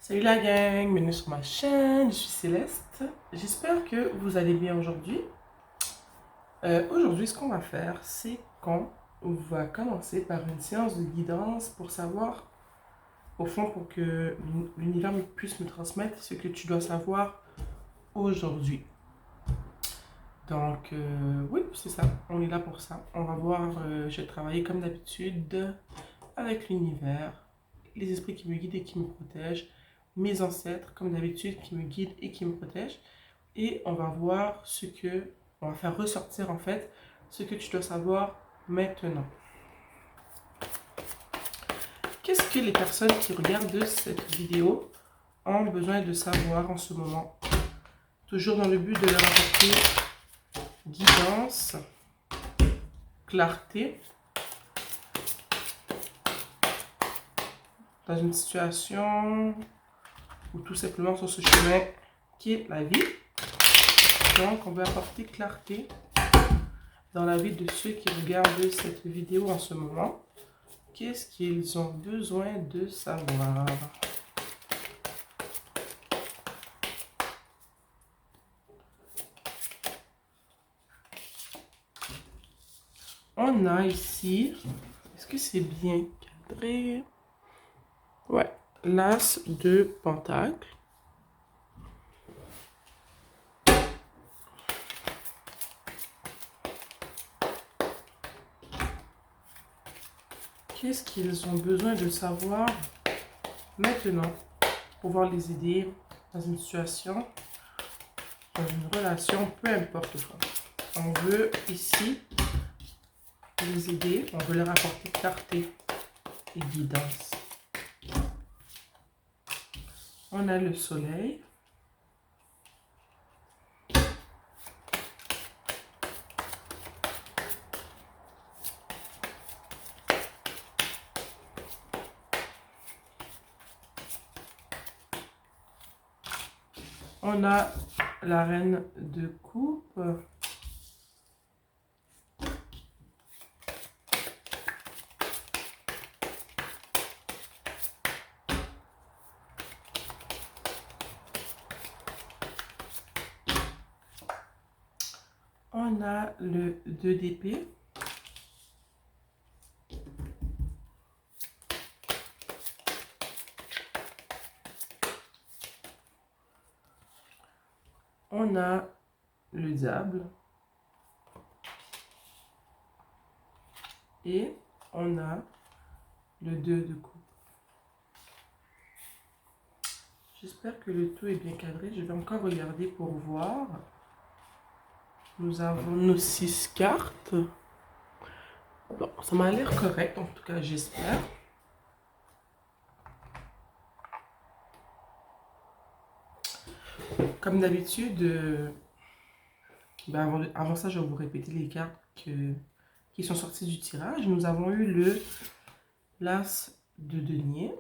Salut la gang, bienvenue sur ma chaîne, je suis Céleste. J'espère que vous allez bien aujourd'hui. Aujourd'hui, ce qu'on va faire, c'est qu'on va commencer par une séance de guidance pour savoir, au fond, pour que l'univers puisse me transmettre ce que tu dois savoir aujourd'hui. Donc, oui, c'est ça, on est là pour ça. On va voir, je vais travailler comme d'habitude avec l'univers, les esprits qui me guident et qui me protègent, mes ancêtres, comme d'habitude, qui me guident et qui me protègent. Et on va voir on va faire ressortir en fait, ce que tu dois savoir maintenant. Qu'est-ce que les personnes qui regardent cette vidéo ont besoin de savoir en ce moment? Toujours dans le but de leur apporter guidance, clarté, dans une situation ou tout simplement sur ce chemin qui est la vie. Donc, on veut apporter clarté dans la vie de ceux qui regardent cette vidéo en ce moment. Qu'est-ce qu'ils ont besoin de savoir? On a ici, est-ce que c'est bien cadré? Ouais, l'as de pentacle. Qu'est-ce qu'ils ont besoin de savoir maintenant pour pouvoir les aider dans une situation, dans une relation, peu importe quoi. On veut ici les aider, on veut leur apporter clarté et guidance. On a le soleil. On a la reine de coupe. On a le 2 d'épée. On a le diable. Et on a le 2 de coupe. J'espère que le tout est bien cadré. Je vais encore regarder pour voir. Nous avons nos 6 cartes. Bon, ça m'a l'air correct, en tout cas, j'espère. Comme d'habitude, avant ça, je vais vous répéter les cartes qui sont sorties du tirage. Nous avons eu l'as de denier.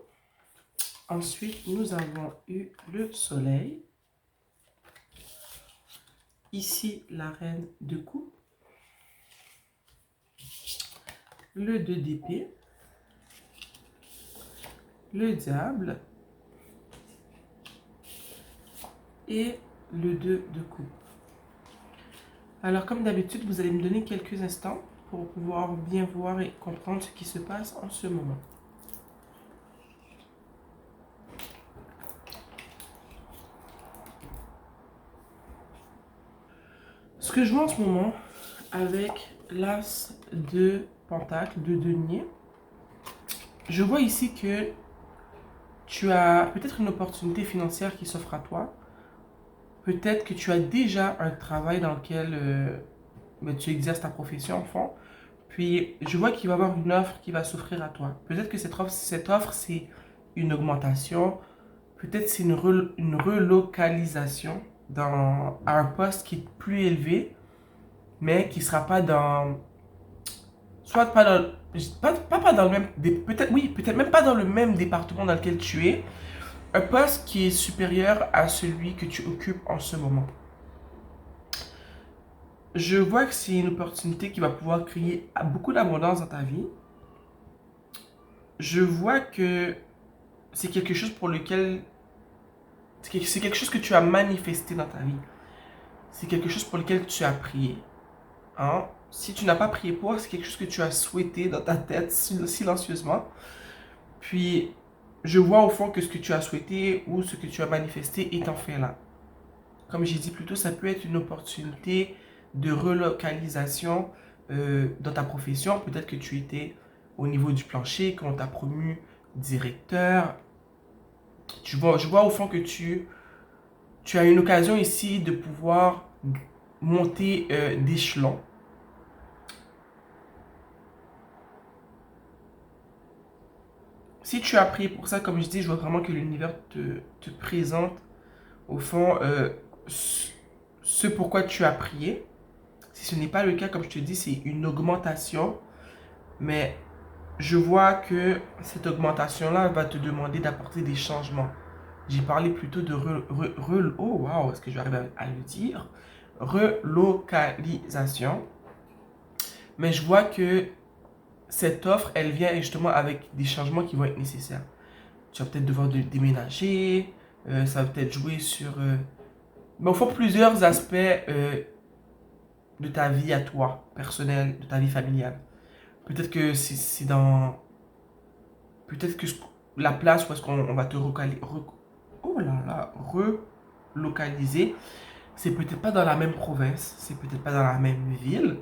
Ensuite, nous avons eu le soleil. Ici, la reine de coupe. Le 2 d'épée. Le diable. Et le 2 de coupe. Alors, comme d'habitude, vous allez me donner quelques instants pour pouvoir bien voir et comprendre ce qui se passe en ce moment. Ce que je vois en ce moment avec l'as de pentacle, de denier, je vois ici que tu as peut-être une opportunité financière qui s'offre à toi. Peut-être que tu as déjà un travail dans lequel tu exerces ta profession en fond. Puis je vois qu'il va y avoir une offre qui va s'offrir à toi. Peut-être que cette offre c'est une augmentation. Peut-être c'est une relocalisation à un poste qui est plus élevé, mais qui ne sera pas dans... Soit pas dans... Pas dans le même... Peut-être, oui, peut-être même pas dans le même département dans lequel tu es. Un poste qui est supérieur à celui que tu occupes en ce moment. Je vois que c'est une opportunité qui va pouvoir créer beaucoup d'abondance dans ta vie. Je vois que c'est quelque chose pour lequel C'est quelque chose que tu as manifesté dans ta vie. C'est quelque chose pour lequel tu as prié. Hein? Si tu n'as pas prié pour, c'est quelque chose que tu as souhaité dans ta tête silencieusement. Puis, je vois au fond que ce que tu as souhaité ou ce que tu as manifesté est en fait là. Comme j'ai dit plus tôt, ça peut être une opportunité de relocalisation dans ta profession. Peut-être que tu étais au niveau du plancher, qu'on t'a promu directeur. Je vois au fond que tu as une occasion ici de pouvoir monter d'échelon. Si tu as prié pour ça, comme je dis, je vois vraiment que l'univers te présente au fond ce pourquoi tu as prié. Si ce n'est pas le cas, comme je te dis, c'est une augmentation. Mais je vois que cette augmentation-là va te demander d'apporter des changements. J'ai parlé plutôt de oh wow, est-ce que je vais arriver à le dire? Relocalisation. Mais je vois que cette offre, elle vient justement avec des changements qui vont être nécessaires. Tu vas peut-être devoir déménager, ça va peut-être jouer sur... mais au fond, plusieurs aspects de ta vie à toi, personnelle, de ta vie familiale. Peut-être que c'est dans... Peut-être que la place où est-ce qu'on va te oh là là, relocaliser, c'est peut-être pas dans la même province, c'est peut-être pas dans la même ville.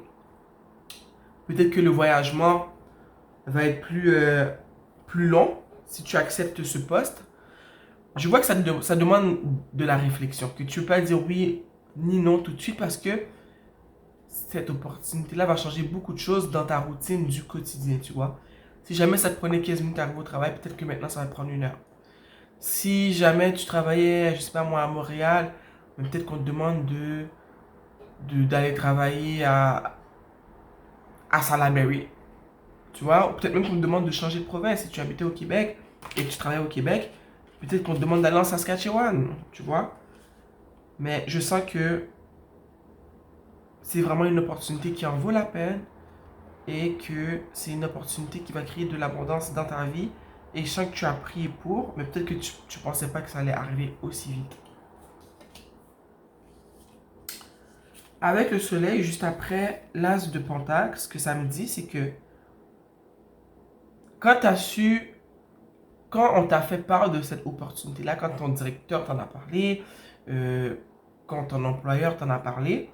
Peut-être que le voyagement va être plus long si tu acceptes ce poste. Je vois que ça demande de la réflexion, que tu ne peux pas dire oui ni non tout de suite parce que cette opportunité-là va changer beaucoup de choses dans ta routine du quotidien, tu vois. Si jamais ça te prenait 15 minutes à arriver au travail, peut-être que maintenant ça va te prendre 1 heure. Si jamais tu travaillais, je sais pas moi, à Montréal, peut-être qu'on te demande d'aller travailler à Salaberry. Tu vois, peut-être même qu'on te demande de changer de province. Si tu habitais au Québec et que tu travailles au Québec, peut-être qu'on te demande d'aller en Saskatchewan, tu vois. Mais je sens que c'est vraiment une opportunité qui en vaut la peine et que c'est une opportunité qui va créer de l'abondance dans ta vie. Et je sens que tu as prié pour, mais peut-être que tu ne pensais pas que ça allait arriver aussi vite. Avec le soleil, juste après l'as de Pentacle, ce que ça me dit, c'est que quand tu as su, quand on t'a fait part de cette opportunité-là, quand ton directeur t'en a parlé, quand ton employeur t'en a parlé,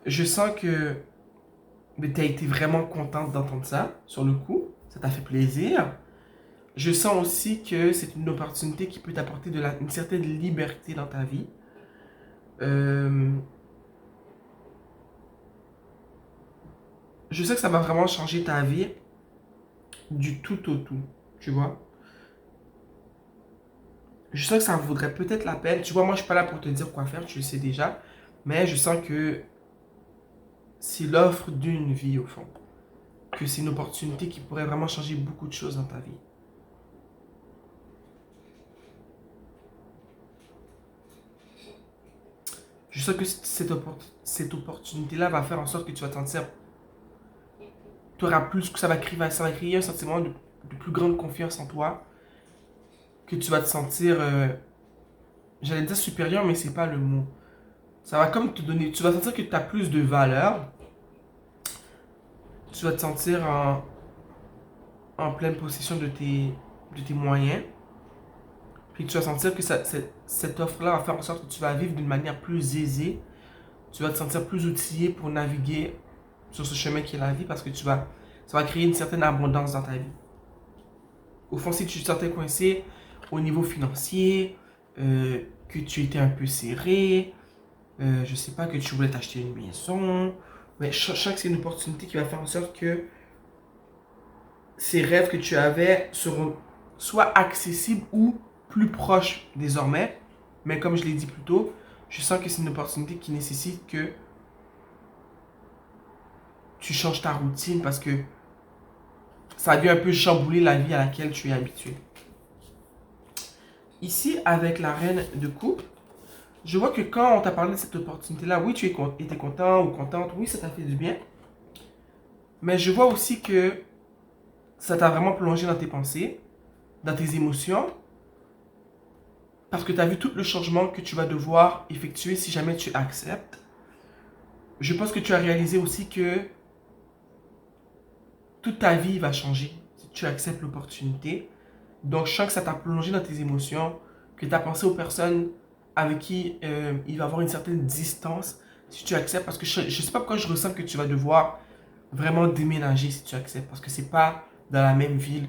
je sens que tu as été vraiment contente d'entendre ça, sur le coup. Ça t'a fait plaisir. Je sens aussi que c'est une opportunité qui peut t'apporter une certaine liberté dans ta vie. Euh, je sais que ça va vraiment changer ta vie du tout au tout, tu vois. Je sens que ça vaudrait peut-être la peine. Tu vois, moi, je suis pas là pour te dire quoi faire, tu le sais déjà. Mais je sens que c'est l'offre d'une vie, au fond. Que c'est une opportunité qui pourrait vraiment changer beaucoup de choses dans ta vie. Je sens que cette opportunité-là va faire en sorte que tu vas te sentir... Tu auras plus, que ça va créer un sentiment de plus grande confiance en toi. Que tu vas te sentir... j'allais dire supérieur, mais c'est pas le mot. Ça va comme te donner... Tu vas sentir que tu as plus de valeur. Tu vas te sentir en pleine possession de tes moyens. Puis tu vas sentir que cette offre-là va faire en sorte que tu vas vivre d'une manière plus aisée. Tu vas te sentir plus outillé pour naviguer sur ce chemin qui est la vie parce que ça va créer une certaine abondance dans ta vie. Au fond, si tu te sentais coincé au niveau financier, que tu étais un peu serré, je sais pas, que tu voulais t'acheter une maison, mais je sens que c'est une opportunité qui va faire en sorte que ces rêves que tu avais seront soit accessibles ou plus proches désormais. Mais comme je l'ai dit plus tôt, je sens que c'est une opportunité qui nécessite que tu changes ta routine parce que ça a dû un peu chambouler la vie à laquelle tu es habitué. Ici, avec la reine de coupe, je vois que quand on t'a parlé de cette opportunité-là, oui, tu étais content ou contente, oui, ça t'a fait du bien. Mais je vois aussi que ça t'a vraiment plongé dans tes pensées, dans tes émotions. parce que tu as vu tout le changement que tu vas devoir effectuer si jamais tu acceptes. Je pense que tu as réalisé aussi que toute ta vie va changer si tu acceptes l'opportunité. Donc, je sens que ça t'a plongé dans tes émotions, que tu as pensé aux personnes avec qui il va y avoir une certaine distance si tu acceptes. Parce que je ne sais pas pourquoi je ressens que tu vas devoir vraiment déménager si tu acceptes. Parce que c'est pas dans la même ville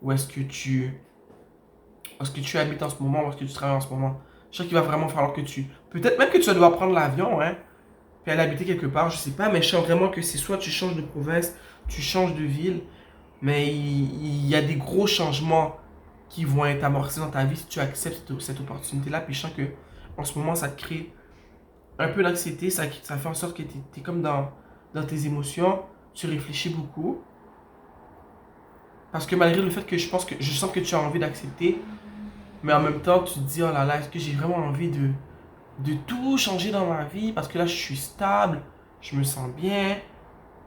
où est-ce que tu habites en ce moment, où est-ce que tu travailles en ce moment. Je sens qu'il va vraiment falloir que tu... Peut-être même que tu vas devoir prendre l'avion, hein, puis aller habiter quelque part, je sais pas. Mais je sens vraiment que c'est soit tu changes de province, tu changes de ville. Mais il y a des gros changements qui vont être amorcés dans ta vie si tu acceptes cette opportunité-là. Puis je sens que en ce moment, ça te crée un peu d'anxiété. Ça fait en sorte que tu es comme dans tes émotions. Tu réfléchis beaucoup. Parce que malgré le fait que je sens que tu as envie d'accepter, mais en même temps, tu te dis, oh là là, est-ce que j'ai vraiment envie de tout changer dans ma vie? Parce que là, je suis stable, je me sens bien.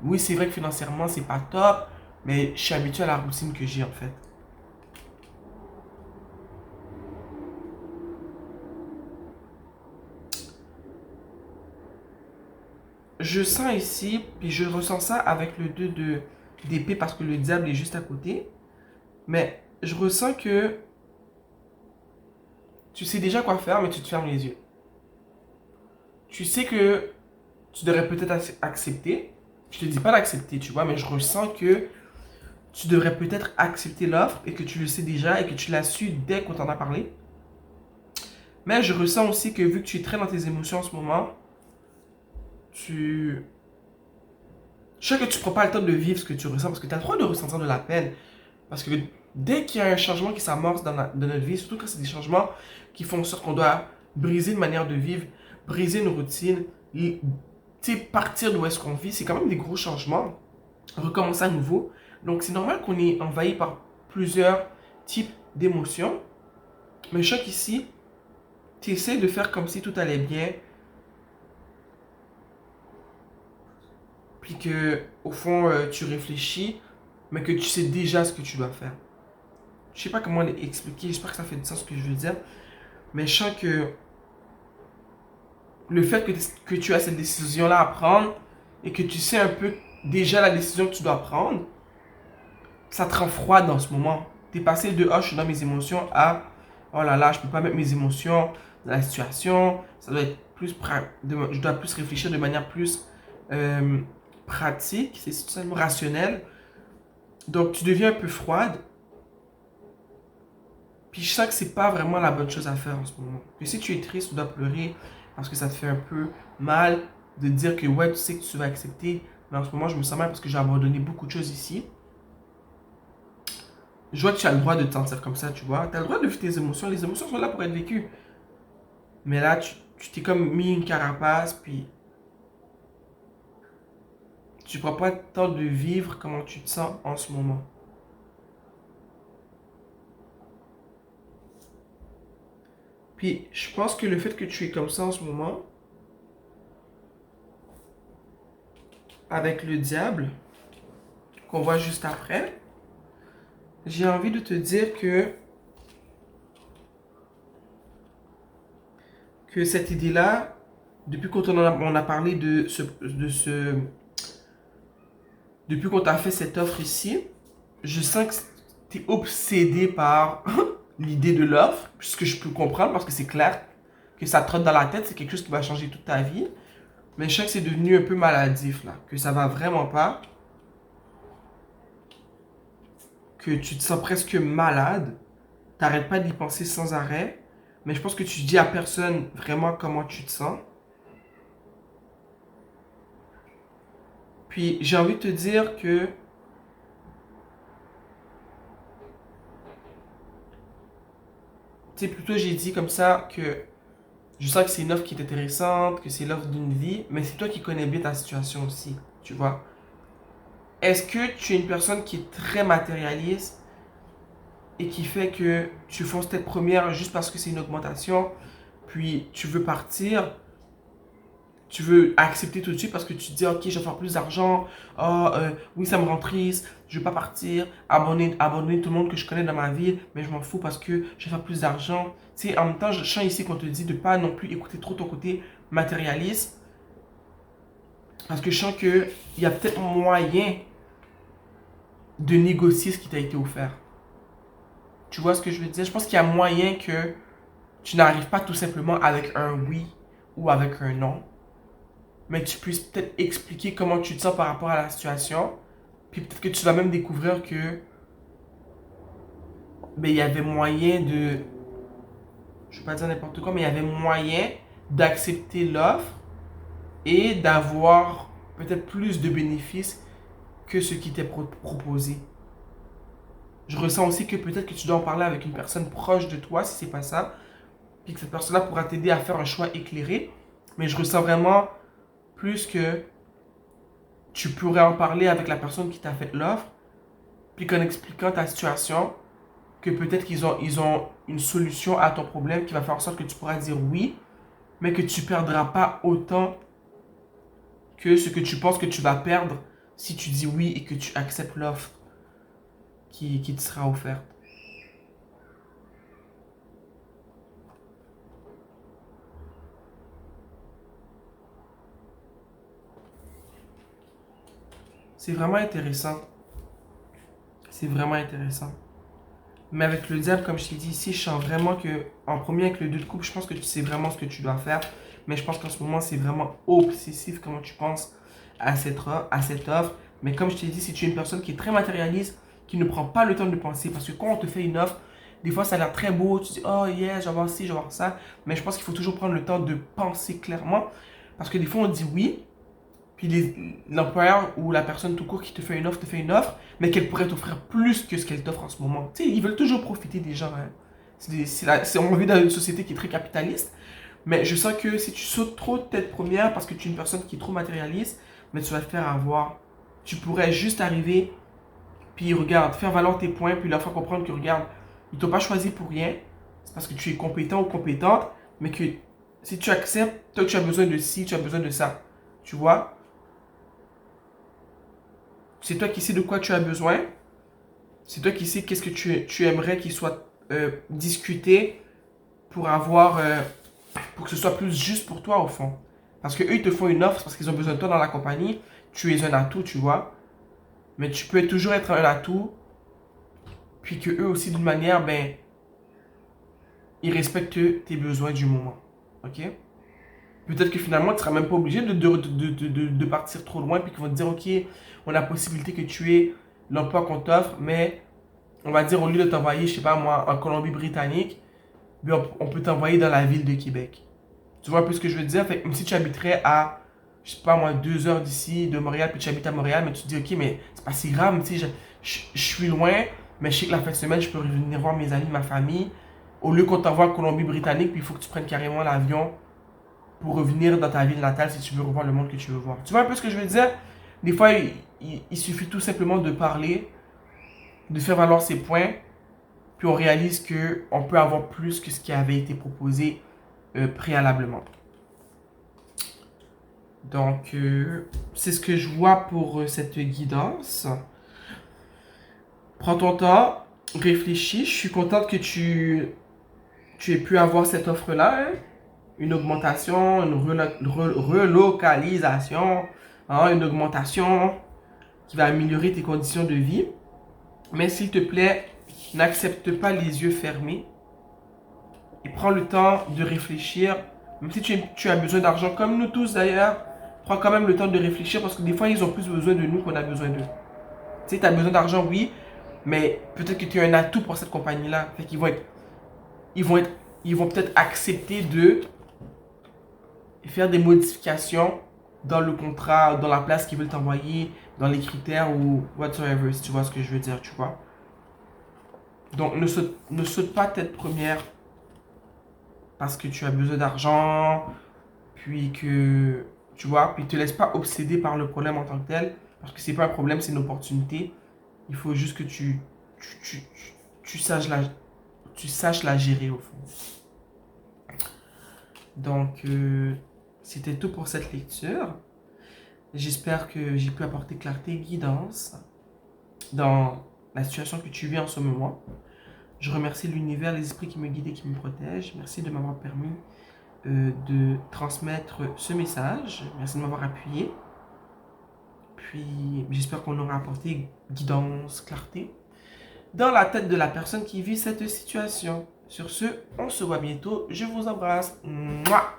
Oui, c'est vrai que financièrement, c'est pas top, mais je suis habitué à la routine que j'ai en fait. Je sens ici, puis je ressens ça avec le 2 d'épée parce que le diable est juste à côté. Mais je ressens que tu sais déjà quoi faire, mais tu te fermes les yeux. Tu sais que tu devrais peut-être accepter. Je te dis pas d'accepter, tu vois, mais je ressens que tu devrais peut-être accepter l'offre et que tu le sais déjà et que tu l'as su dès qu'on t'en a parlé. Mais je ressens aussi que vu que tu es très dans tes émotions en ce moment, tu... Je sais que tu ne prends pas le temps de vivre ce que tu ressens parce que tu as le droit de ressentir de la peine. Parce que dès qu'il y a un changement qui s'amorce dans notre vie, surtout quand c'est des changements qui font en sorte qu'on doit briser une manière de vivre, briser une routine, partir d'où est-ce qu'on vit, c'est quand même des gros changements. Recommencer à nouveau. Donc c'est normal qu'on est envahi par plusieurs types d'émotions. Mais je sais qu'ici, tu essaies de faire comme si tout allait bien, puis que au fond tu réfléchis, mais que tu sais déjà ce que tu dois faire. Je sais pas comment l'expliquer, j'espère que ça fait du sens ce que je veux dire, mais je sens que le fait que tu as cette décision-là à prendre et que tu sais un peu déjà la décision que tu dois prendre, ça te rend froide dans ce moment. Tu es passé de je suis dans mes émotions à oh là là, je peux pas mettre mes émotions dans la situation, ça doit être plus je dois plus réfléchir de manière plus euh, pratique, c'est seulement rationnel. Donc tu deviens un peu froide. Puis je sens que c'est pas vraiment la bonne chose à faire en ce moment. Que si tu es triste, tu dois pleurer parce que ça te fait un peu mal de dire que ouais, tu sais que tu vas accepter. Mais en ce moment, je me sens mal parce que j'ai abandonné beaucoup de choses ici. Je vois que tu as le droit de te sentir comme ça, tu vois. Tu as le droit de vivre tes émotions. Les émotions sont là pour être vécues. Mais là, tu t'es comme mis une carapace, puis tu prends pas le temps de vivre comment tu te sens en ce moment. Puis je pense que le fait que tu es comme ça en ce moment, avec le diable, qu'on voit juste après, j'ai envie de te dire que cette idée-là, depuis qu'on on a parlé depuis qu'on t'a fait cette offre ici, je sens que tu es obsédé par l'idée de l'offre, ce que je peux comprendre parce que c'est clair que ça te trotte dans la tête, c'est quelque chose qui va changer toute ta vie. Mais je sens que c'est devenu un peu maladif là, que ça va vraiment pas, que tu te sens presque malade, t'arrêtes pas d'y penser sans arrêt, mais je pense que tu dis à personne vraiment comment tu te sens. Puis j'ai envie de te dire que, tu sais, plutôt j'ai dit comme ça que je sens que c'est une offre qui est intéressante, que c'est l'offre d'une vie, mais c'est toi qui connais bien ta situation aussi, tu vois. Est-ce que tu es une personne qui est très matérialiste et qui fait que tu fonces tête première juste parce que c'est une augmentation, puis tu veux partir, tu veux accepter tout de suite parce que tu te dis, ok, je vais faire plus d'argent, oui, ça me rend triste, je veux pas partir, abandonner tout le monde que je connais dans ma ville, mais je m'en fous parce que je vais faire plus d'argent. Tu sais, en même temps, je sens ici qu'on te dit de pas non plus écouter trop ton côté matérialiste, parce que je sens qu'il y a peut-être moyen de négocier ce qui t'a été offert. Tu vois ce que je veux dire? Je pense qu'il y a moyen que tu n'arrives pas tout simplement avec un oui ou avec un non, mais que tu puisses peut-être expliquer comment tu te sens par rapport à la situation. Puis peut-être que tu vas même découvrir que il y avait moyen de, je ne vais pas dire n'importe quoi, mais il y avait moyen d'accepter l'offre et d'avoir peut-être plus de bénéfices que ce qui t'est proposé. Je ressens aussi que peut-être que tu dois en parler avec une personne proche de toi, si c'est pas ça, puis que cette personne-là pourra t'aider à faire un choix éclairé. Mais je ressens vraiment plus que tu pourrais en parler avec la personne qui t'a fait l'offre, puis qu'en expliquant ta situation, que peut-être qu'ils ont une solution à ton problème qui va faire en sorte que tu pourras dire oui, mais que tu ne perdras pas autant que ce que tu penses que tu vas perdre si tu dis oui et que tu acceptes l'offre qui te sera offerte. C'est vraiment intéressant. C'est vraiment intéressant. Mais avec le diable, comme je t'ai dit ici, je sens vraiment que, en premier avec le 2 de coupe, je pense que tu sais vraiment ce que tu dois faire. Mais je pense qu'en ce moment, c'est vraiment obsessif comment tu penses à cette offre. Mais comme je t'ai dit, si tu es une personne qui est très matérialiste, qui ne prend pas le temps de penser, parce que quand on te fait une offre, des fois ça a l'air très beau, tu dis, oh yeah, je vais avoir ci, je vais avoir ça. Mais je pense qu'il faut toujours prendre le temps de penser clairement. Parce que des fois, on dit oui, puis l'employeur ou la personne tout court qui te fait une offre, mais qu'elle pourrait t'offrir plus que ce qu'elle t'offre en ce moment. Tu sais, ils veulent toujours profiter des gens. Hein. On vit dans une société qui est très capitaliste, mais je sens que si tu sautes trop de tête première parce que tu es une personne qui est trop matérialiste, mais tu vas te faire avoir. Tu pourrais juste arriver, puis regarde, faire valoir tes points, puis leur faire comprendre que regarde, ils t'ont pas choisi pour rien, c'est parce que tu es compétent ou compétente, mais que si tu acceptes, toi tu as besoin de ci, tu as besoin de ça. Tu vois? C'est toi qui sais de quoi tu as besoin. C'est toi qui sais qu'est-ce que tu aimerais qu'il soit discuté pour avoir, pour que ce soit plus juste pour toi au fond. Parce que eux ils te font une offre parce qu'ils ont besoin de toi dans la compagnie. Tu es un atout, tu vois. Mais tu peux toujours être un atout. Puis que eux aussi d'une manière, ils respectent tes besoins du moment. Ok? Peut-être que finalement, tu ne seras même pas obligé de partir trop loin, puis qu'ils vont te dire, OK, on a la possibilité que tu aies l'emploi qu'on t'offre, mais on va dire, au lieu de t'envoyer, je sais pas moi, en Colombie-Britannique, on peut t'envoyer dans la ville de Québec. Tu vois un peu ce que je veux dire? Fait, même si tu habiterais à, je sais pas moi, 2 heures d'ici, de Montréal, puis tu habites à Montréal, mais tu te dis, OK, mais c'est pas si grave, tu sais, je suis loin, mais je sais que la fin de semaine, je peux revenir voir mes amis, ma famille. Au lieu qu'on t'envoie en Colombie-Britannique, puis il faut que tu prennes carrément l'avion pour revenir dans ta ville natale si tu veux revoir le monde que tu veux voir. Tu vois un peu ce que je veux dire? Des fois, il suffit tout simplement de parler, de faire valoir ses points, puis on réalise qu'on peut avoir plus que ce qui avait été proposé préalablement. Donc, c'est ce que je vois pour cette guidance. Prends ton temps, réfléchis. Je suis contente que tu aies pu avoir cette offre-là. Hein? Une augmentation, une relocalisation, hein, une augmentation qui va améliorer tes conditions de vie. Mais s'il te plaît, n'accepte pas les yeux fermés et prends le temps de réfléchir. Même si tu as besoin d'argent, comme nous tous d'ailleurs, prends quand même le temps de réfléchir parce que des fois, ils ont plus besoin de nous qu'on a besoin d'eux. Tu sais, tu as besoin d'argent, oui, mais peut-être que tu es un atout pour cette compagnie-là. Fait qu'ils vont être, ils vont être, ils vont peut-être accepter de faire des modifications dans le contrat, dans la place qu'ils veulent t'envoyer, dans les critères ou whatsoever, si tu vois ce que je veux dire, tu vois. Donc, ne saute pas tête première parce que tu as besoin d'argent, puis que, tu vois, puis te laisse pas obséder par le problème en tant que tel, parce que c'est pas un problème, c'est une opportunité. Il faut juste que tu, tu, tu saches la gérer au fond. Donc, C'était tout pour cette lecture. J'espère que j'ai pu apporter clarté et guidance dans la situation que tu vis en ce moment. Je remercie l'univers, les esprits qui me guident et qui me protègent. Merci de m'avoir permis de transmettre ce message. Merci de m'avoir appuyé. Puis j'espère qu'on aura apporté guidance, clarté dans la tête de la personne qui vit cette situation. Sur ce, on se voit bientôt. Je vous embrasse. Mouah!